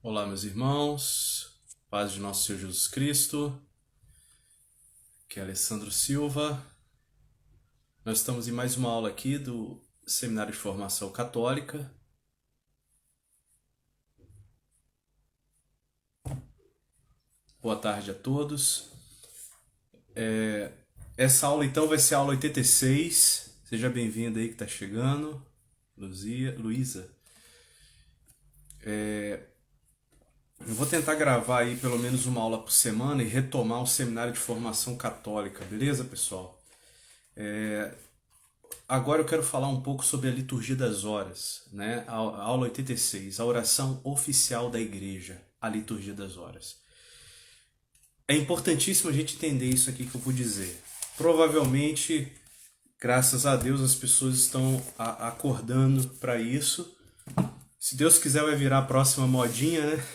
Olá, meus irmãos, paz de nosso Senhor Jesus Cristo, que é Alessandro Silva. Nós estamos em mais uma aula aqui do Seminário de Formação Católica. Boa tarde a todos. Essa aula então vai ser a aula 86. Seja bem-vinda aí que está chegando, Luísa. Eu vou tentar gravar aí pelo menos uma aula por semana e retomar o Seminário de Formação Católica, beleza, pessoal? Agora eu quero falar um pouco sobre a liturgia das horas, né? A aula 86, a oração oficial da igreja, a liturgia das horas. É importantíssimo a gente entender isso aqui que eu vou dizer. Provavelmente, graças a Deus, as pessoas estão acordando para isso. Se Deus quiser, vai virar a próxima modinha, né?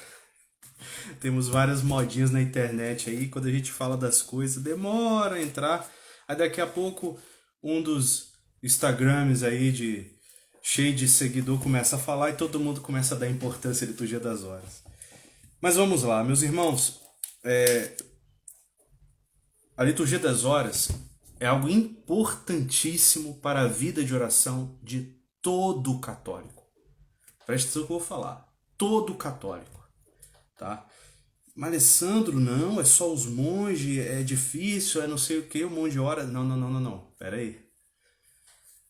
Temos várias modinhas na internet aí, quando a gente fala das coisas, demora a entrar. Aí daqui a pouco, um dos Instagrams aí cheio de seguidor começa a falar e todo mundo começa a dar importância à liturgia das horas. Mas vamos lá, meus irmãos. A liturgia das horas é algo importantíssimo para a vida de oração de todo católico. Presta atenção no que eu vou falar. Todo católico, tá? Mas Alessandro, não, é só os monges, é difícil, é não sei o que, um monte de horas. Não. Pera aí.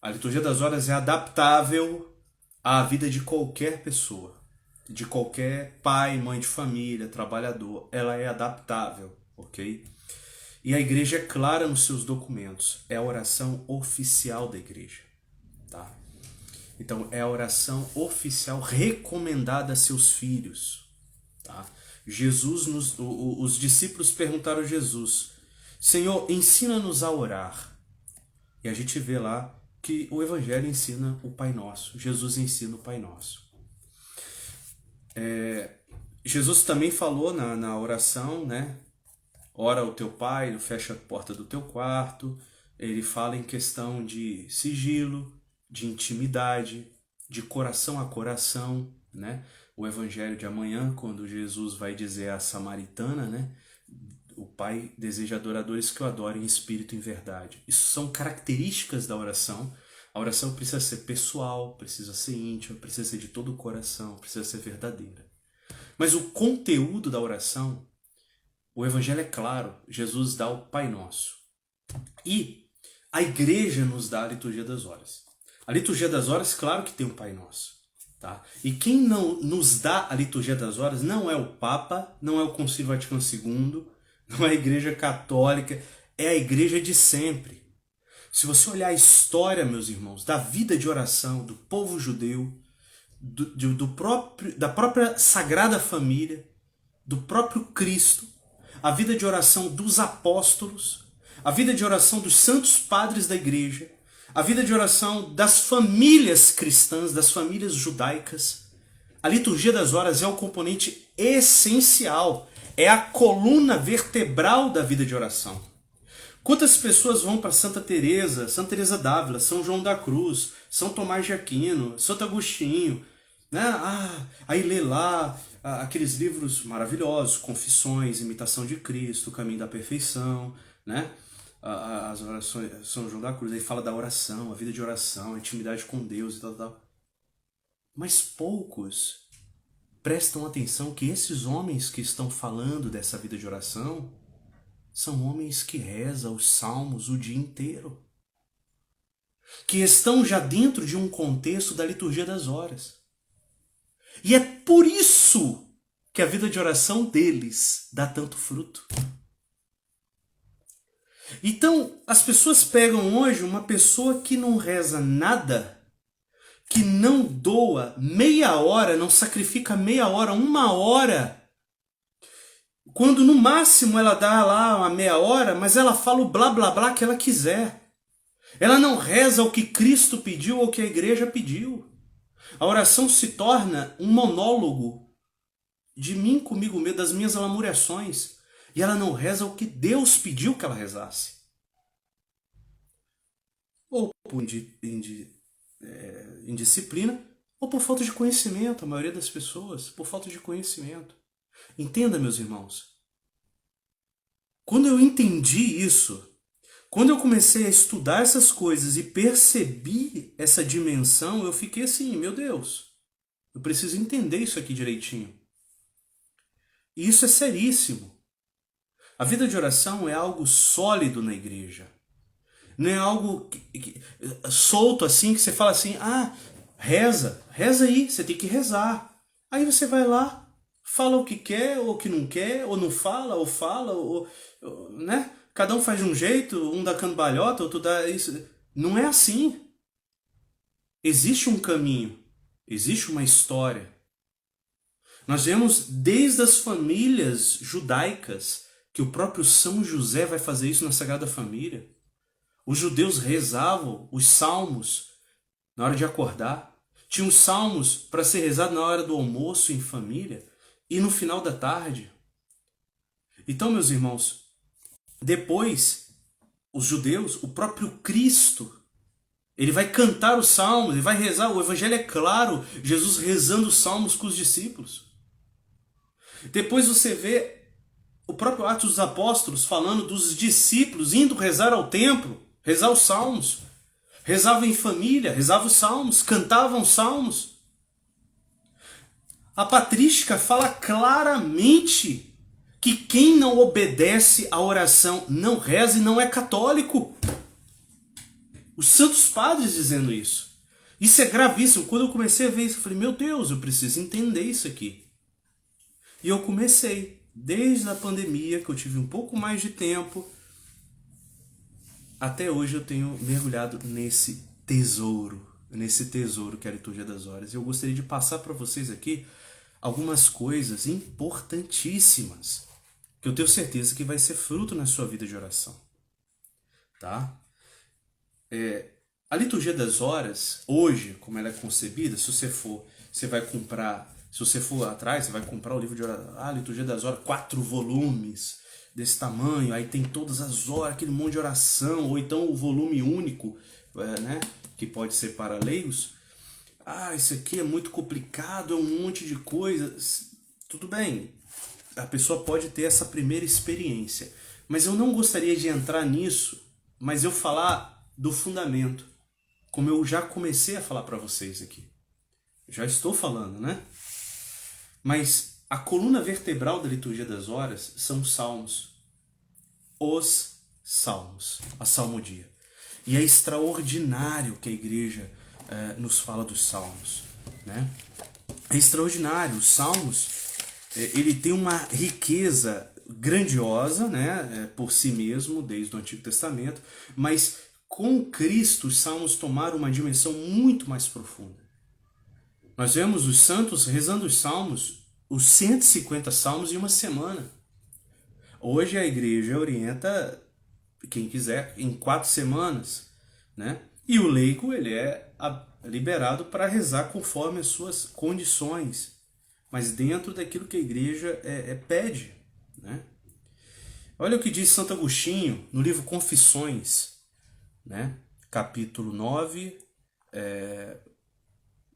A liturgia das horas é adaptável à vida de qualquer pessoa, de qualquer pai, mãe de família, trabalhador. Ela é adaptável, ok? E a igreja é clara nos seus documentos. É a oração oficial da igreja, tá? Então, é a oração oficial recomendada a seus filhos, tá? Os discípulos perguntaram a Jesus: Senhor, ensina-nos a orar. E a gente vê lá que o Evangelho ensina o Pai Nosso. Jesus ensina o Pai Nosso. Jesus também falou na oração, né? Ora ao teu Pai, não fecha a porta do teu quarto. Ele fala em questão de sigilo, de intimidade, de coração a coração, né? O Evangelho de amanhã, quando Jesus vai dizer à samaritana, né? O Pai deseja adoradores que o adorem em espírito e em verdade. Isso são características da oração. A oração precisa ser pessoal, precisa ser íntima, precisa ser de todo o coração, precisa ser verdadeira. Mas o conteúdo da oração, o Evangelho é claro. Jesus dá o Pai Nosso. E a igreja nos dá a liturgia das horas. A liturgia das horas, claro que tem um Pai Nosso. Tá? E quem não nos dá a liturgia das horas não é o Papa, não é o Concílio Vaticano II, não é a Igreja Católica, é a igreja de sempre. Se você olhar a história, meus irmãos, da vida de oração do povo judeu, da própria Sagrada Família, do próprio Cristo, a vida de oração dos apóstolos, a vida de oração dos santos padres da igreja, a vida de oração das famílias cristãs, das famílias judaicas, a liturgia das horas é um componente essencial, é a coluna vertebral da vida de oração. Quantas pessoas vão para Santa Teresa d'Ávila, São João da Cruz, São Tomás de Aquino, Santo Agostinho, né? Aí lê lá aqueles livros maravilhosos, Confissões, Imitação de Cristo, Caminho da Perfeição, né? As orações, São João da Cruz, aí fala da oração, a vida de oração, a intimidade com Deus e tal. Mas poucos prestam atenção que esses homens que estão falando dessa vida de oração são homens que rezam os salmos o dia inteiro, que estão já dentro de um contexto da liturgia das horas. E é por isso que a vida de oração deles dá tanto fruto. Então, as pessoas pegam hoje uma pessoa que não reza nada, que não doa meia hora, não sacrifica meia hora, uma hora, quando no máximo ela dá lá uma meia hora, mas ela fala o blá blá blá que ela quiser. Ela não reza o que Cristo pediu ou o que a igreja pediu. A oração se torna um monólogo de mim comigo mesmo, das minhas lamuriações. E ela não reza o que Deus pediu que ela rezasse. Ou por indisciplina, Ou por falta de conhecimento, a maioria das pessoas, por falta de conhecimento. Entenda, meus irmãos. Quando eu entendi isso, quando eu comecei a estudar essas coisas e percebi essa dimensão, eu fiquei assim, meu Deus, eu preciso entender isso aqui direitinho. E isso é seríssimo. A vida de oração é algo sólido na igreja. Não é algo solto assim, que você fala assim, reza aí, você tem que rezar. Aí você vai lá, fala o que quer, ou o que não quer, ou não fala, ou né? Cada um faz de um jeito, um dá cambalhota, outro dá isso. Não é assim. Existe um caminho, existe uma história. Nós vemos desde as famílias judaicas que o próprio São José vai fazer isso na Sagrada Família. Os judeus rezavam os salmos na hora de acordar. Tinha os salmos para ser rezado na hora do almoço em família e no final da tarde. Então, meus irmãos, depois, os judeus, o próprio Cristo, ele vai cantar os salmos, ele vai rezar, o evangelho é claro, Jesus rezando os salmos com os discípulos. Depois você vê o próprio Atos dos Apóstolos falando dos discípulos indo rezar ao templo, rezar os salmos. Rezavam em família, rezavam os salmos, cantavam os salmos. A patrística fala claramente que quem não obedece à oração não reza e não é católico. Os santos padres dizendo isso. Isso é gravíssimo. Quando eu comecei a ver isso, eu falei, meu Deus, eu preciso entender isso aqui. E eu comecei, desde a pandemia, que eu tive um pouco mais de tempo, até hoje eu tenho mergulhado nesse tesouro que é a liturgia das horas. E eu gostaria de passar para vocês aqui algumas coisas importantíssimas, que eu tenho certeza que vai ser fruto na sua vida de oração. Tá? A liturgia das horas, hoje, como ela é concebida, se você for atrás, você vai comprar o livro de oração, a liturgia das horas, 4 volumes desse tamanho, aí tem todas as horas, aquele monte de oração, ou então o volume único, né, que pode ser para leigos. Isso aqui é muito complicado, é um monte de coisas. Tudo bem, a pessoa pode ter essa primeira experiência, mas eu não gostaria de entrar nisso, mas eu falar do fundamento, como eu já comecei a falar para vocês aqui. Já estou falando, né? Mas a coluna vertebral da liturgia das horas são os salmos. Os salmos, a salmodia. E é extraordinário que a igreja nos fala dos salmos, né? É extraordinário. Os salmos, ele tem uma riqueza grandiosa, né, por si mesmo, desde o Antigo Testamento, mas com Cristo os salmos tomaram uma dimensão muito mais profunda. Nós vemos os santos rezando os salmos, os 150 salmos em uma semana. Hoje a igreja orienta quem quiser em 4 semanas, né? E o leigo ele é liberado para rezar conforme as suas condições, mas dentro daquilo que a igreja pede, né? Olha o que diz Santo Agostinho no livro Confissões, né? Capítulo 9,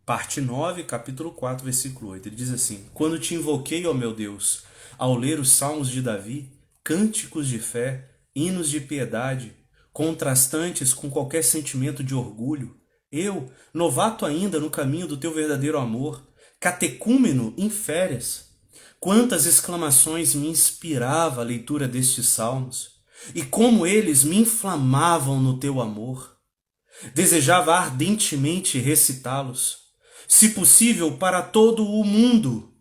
parte 9, capítulo 4, versículo 8. Ele diz assim: Quando te invoquei, ó meu Deus, ao ler os salmos de Davi, cânticos de fé, hinos de piedade, contrastantes com qualquer sentimento de orgulho, eu, novato ainda no caminho do teu verdadeiro amor, catecúmeno em férias, quantas exclamações me inspirava a leitura destes salmos, e como eles me inflamavam no teu amor. Desejava ardentemente recitá-los, se possível para todo o mundo,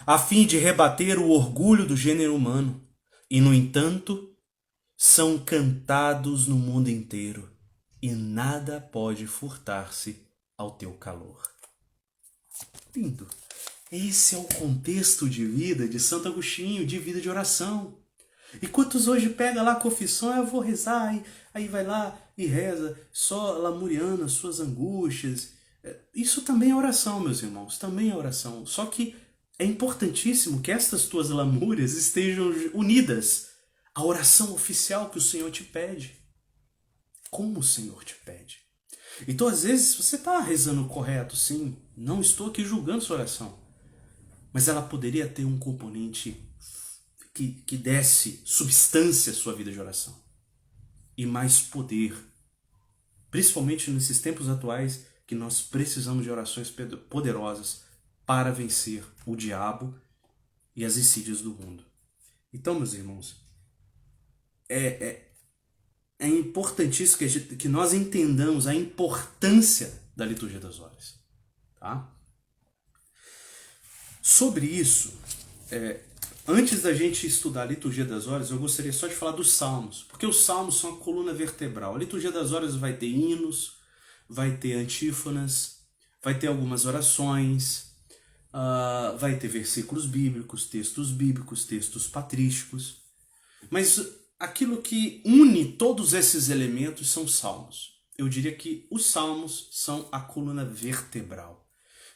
a fim de rebater o orgulho do gênero humano, e, no entanto, são cantados no mundo inteiro, e nada pode furtar-se ao teu calor. Lindo! Esse é o contexto de vida de Santo Agostinho, de vida de oração. E quantos hoje pega lá a confissão, eu vou rezar, aí vai lá e reza, só lamuriando as suas angústias. Isso também é oração, meus irmãos, também é oração. Só que é importantíssimo que estas tuas lamúrias estejam unidas à oração oficial que o Senhor te pede. Como o Senhor te pede. Então, às vezes, você está rezando correto, sim. Não estou aqui julgando sua oração. Mas ela poderia ter um componente que desse substância à sua vida de oração. E mais poder. Principalmente nesses tempos atuais que nós precisamos de orações poderosas para vencer o diabo e as insídias do mundo. Então, meus irmãos, é importantíssimo que nós entendamos a importância da liturgia das horas. Tá? Sobre isso, antes da gente estudar a liturgia das horas, eu gostaria só de falar dos salmos, porque os salmos são a coluna vertebral. A liturgia das horas vai ter hinos, vai ter antífonas, vai ter algumas orações, vai ter versículos bíblicos, textos patrísticos. Mas aquilo que une todos esses elementos são os salmos. Eu diria que os salmos são a coluna vertebral,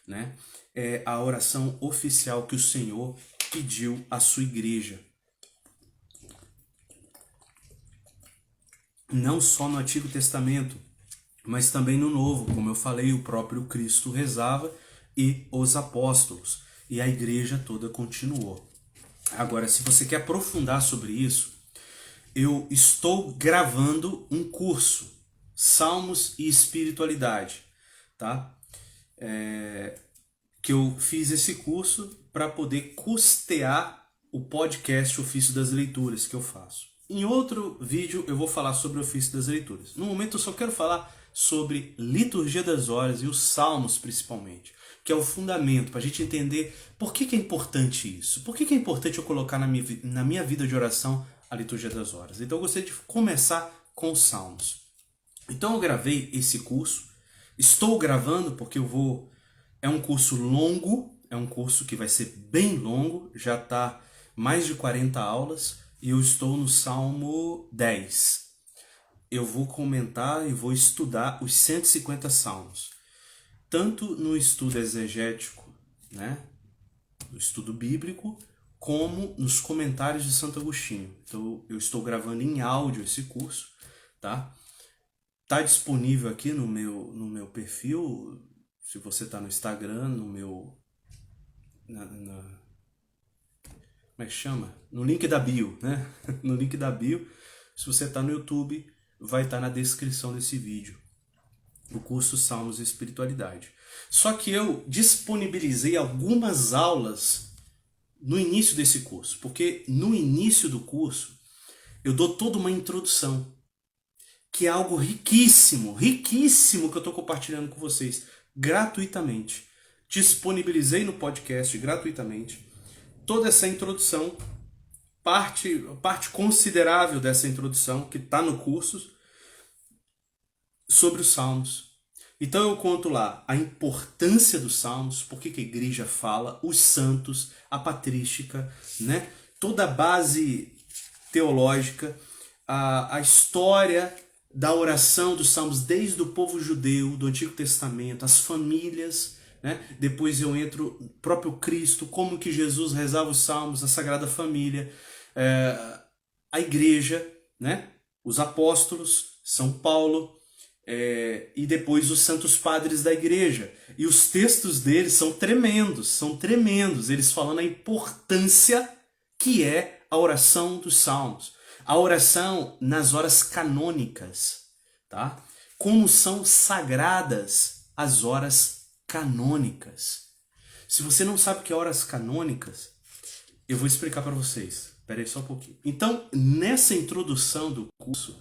né? É a oração oficial que o Senhor pediu à sua igreja. Não só no Antigo Testamento, mas também no Novo. Como eu falei, o próprio Cristo rezava e os apóstolos. E a igreja toda continuou. Agora, se você quer aprofundar sobre isso, eu estou gravando um curso, Salmos e Espiritualidade, tá? Que eu fiz esse curso para poder custear o podcast Ofício das Leituras que eu faço. Em outro vídeo eu vou falar sobre o Ofício das Leituras. No momento eu só quero falar sobre liturgia das horas e os salmos principalmente, que é o fundamento para a gente entender por que é importante isso. Por que é importante eu colocar na minha vida de oração a liturgia das horas. Então eu gostaria de começar com os salmos. Então eu gravei esse curso. Estou gravando porque é um curso longo, é um curso que vai ser bem longo, já está mais de 40 aulas e eu estou no Salmo 10. Eu vou comentar e vou estudar os 150 salmos, tanto no estudo exegético, né, no estudo bíblico, como nos comentários de Santo Agostinho. Então eu estou gravando em áudio esse curso, tá? Tá disponível aqui no meu perfil, se você está no Instagram, no meu como é que chama? No link da bio, né? No link da bio. Se você está no YouTube, vai estar na descrição desse vídeo. O curso Salmos e Espiritualidade. Só que eu disponibilizei algumas aulas no início desse curso, porque no início do curso eu dou toda uma introdução, que é algo riquíssimo, riquíssimo que eu estou compartilhando com vocês gratuitamente. Disponibilizei no podcast gratuitamente toda essa introdução, parte considerável dessa introdução que está no curso sobre os Salmos. Então eu conto lá a importância dos salmos, por que a igreja fala, os santos, a patrística, né? Toda a base teológica, a história da oração dos salmos desde o povo judeu, do Antigo Testamento, as famílias, né? Depois eu entro no próprio Cristo, como que Jesus rezava os salmos, a Sagrada Família, a igreja, né? Os apóstolos, São Paulo, e depois os santos padres da igreja. E os textos deles são tremendos. Eles falando a importância que é a oração dos salmos. A oração nas horas canônicas, tá? Como são sagradas as horas canônicas. Se você não sabe o que é horas canônicas, eu vou explicar para vocês. Espera aí só um pouquinho. Então, nessa introdução do curso,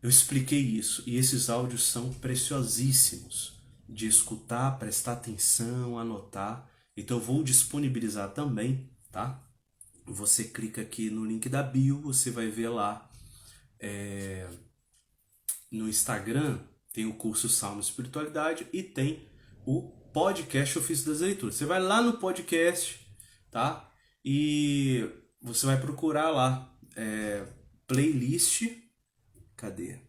eu expliquei isso, e esses áudios são preciosíssimos de escutar, prestar atenção, anotar. Então eu vou disponibilizar também, tá? Você clica aqui no link da bio, você vai ver lá no Instagram, tem o curso Salmos e Espiritualidade e tem o podcast Ofício das Leituras. Você vai lá no podcast, tá? E você vai procurar lá playlist. Cadê?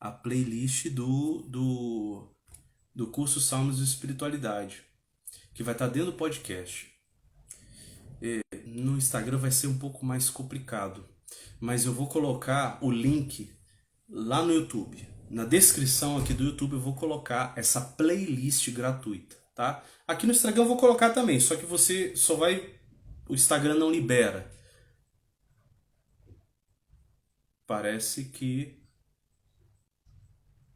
A playlist do curso Salmos e Espiritualidade, que vai estar dentro do podcast. No Instagram vai ser um pouco mais complicado, mas eu vou colocar o link lá no YouTube. na descrição aqui do YouTube eu vou colocar essa playlist gratuita, tá? Aqui no Instagram eu vou colocar também, só que você só vai... O Instagram não libera. Parece que...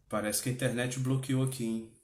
Parece que a internet bloqueou aqui, hein?